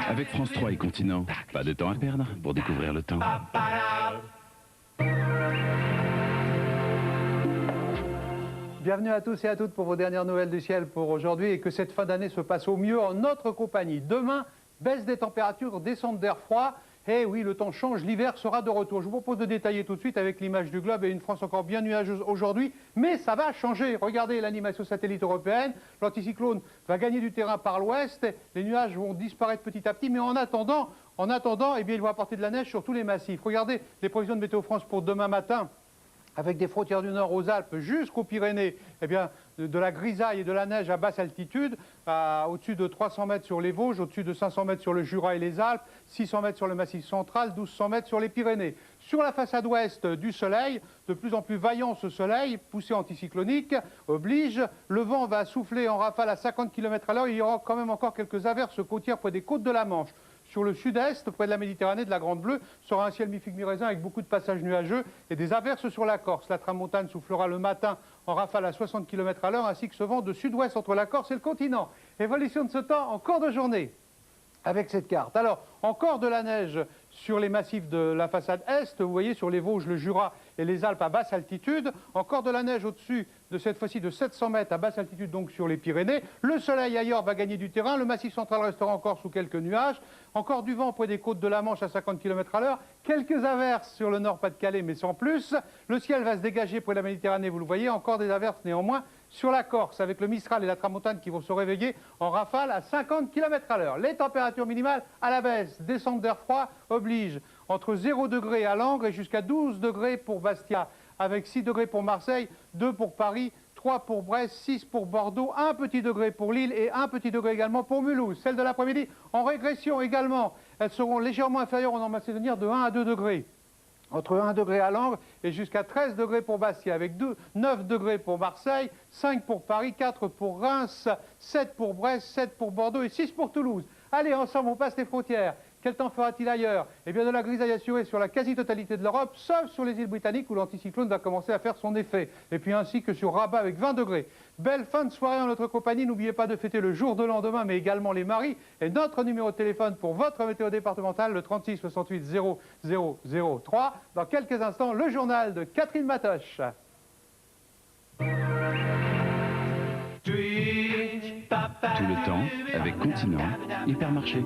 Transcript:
Avec France 3 et Continent, pas de temps à perdre pour découvrir le temps. Bienvenue à tous et à toutes pour vos dernières nouvelles du ciel pour aujourd'hui et que cette fin d'année se passe au mieux en notre compagnie. Demain, baisse des températures, descente d'air froid. Eh oui, le temps change, l'hiver sera de retour. Je vous propose de détailler tout de suite avec l'image du globe et une France encore bien nuageuse aujourd'hui. Mais ça va changer. Regardez l'animation satellite européenne. L'anticyclone va gagner du terrain par l'ouest. Les nuages vont disparaître petit à petit. Mais en attendant, eh bien, ils vont apporter de la neige sur tous les massifs. Regardez les prévisions de Météo France pour demain matin. Avec des frontières du nord aux Alpes jusqu'aux Pyrénées, eh bien, de la grisaille et de la neige à basse altitude, au-dessus de 300 mètres sur les Vosges, au-dessus de 500 mètres sur le Jura et les Alpes, 600 mètres sur le Massif central, 1200 mètres sur les Pyrénées. Sur la façade ouest du soleil, de plus en plus vaillant ce soleil, poussée anticyclonique, oblige, le vent va souffler en rafale à 50 km à l'heure, il y aura quand même encore quelques averses côtières près des côtes de la Manche. Sur le sud-est, près de la Méditerranée, de la Grande Bleue, sera un ciel mi-figue mi-raisin avec beaucoup de passages nuageux et des averses sur la Corse. La tramontane soufflera le matin en rafale à 60 km à l'heure, ainsi que ce vent de sud-ouest entre la Corse et le continent. Évolution de ce temps en cours de journée avec cette carte. Alors, encore de la neige sur les massifs de la façade est, vous voyez sur les Vosges, le Jura et les Alpes à basse altitude. Encore de la neige au-dessus de cette fois-ci de 700 mètres à basse altitude, donc sur les Pyrénées. Le soleil ailleurs va gagner du terrain, le massif central restera encore sous quelques nuages. Encore du vent près des côtes de la Manche à 50 km à l'heure. Quelques averses sur le nord-Pas-de-Calais, mais sans plus. Le ciel va se dégager près de la Méditerranée, vous le voyez. Encore des averses néanmoins sur la Corse, avec le Mistral et la tramontane qui vont se réveiller en rafale à 50 km à l'heure. Les températures minimales à la baisse, descente d'air froid oblige entre 0 degré à Langres et jusqu'à 12 degrés pour Bastia, avec 6 degrés pour Marseille, 2 pour Paris, 3 pour Brest, 6 pour Bordeaux, 1 petit degré pour Lille et 1 petit degré également pour Mulhouse. Celles de l'après-midi en régression également. Elles seront légèrement inférieures en normal saisonnière de 1 à 2 degrés. Entre 1 degré à Langres et jusqu'à 13 degrés pour Bastia, avec 9 degrés pour Marseille, 5 pour Paris, 4 pour Reims, 7 pour Brest, 7 pour Bordeaux et 6 pour Toulouse. Allez, ensemble, on passe les frontières. Quel temps fera-t-il ailleurs? Eh bien, de la grisaille assurée sur la quasi-totalité de l'Europe, sauf sur les îles britanniques où l'anticyclone va commencer à faire son effet. Et puis ainsi que sur Rabat avec 20 degrés. Belle fin de soirée en notre compagnie. N'oubliez pas de fêter le jour de l'an demain, mais également les maris. Et notre numéro de téléphone pour votre météo départementale, le 36 68 0003. Dans quelques instants, le journal de Catherine Matoche. Tout le temps avec Continent, Hypermarché.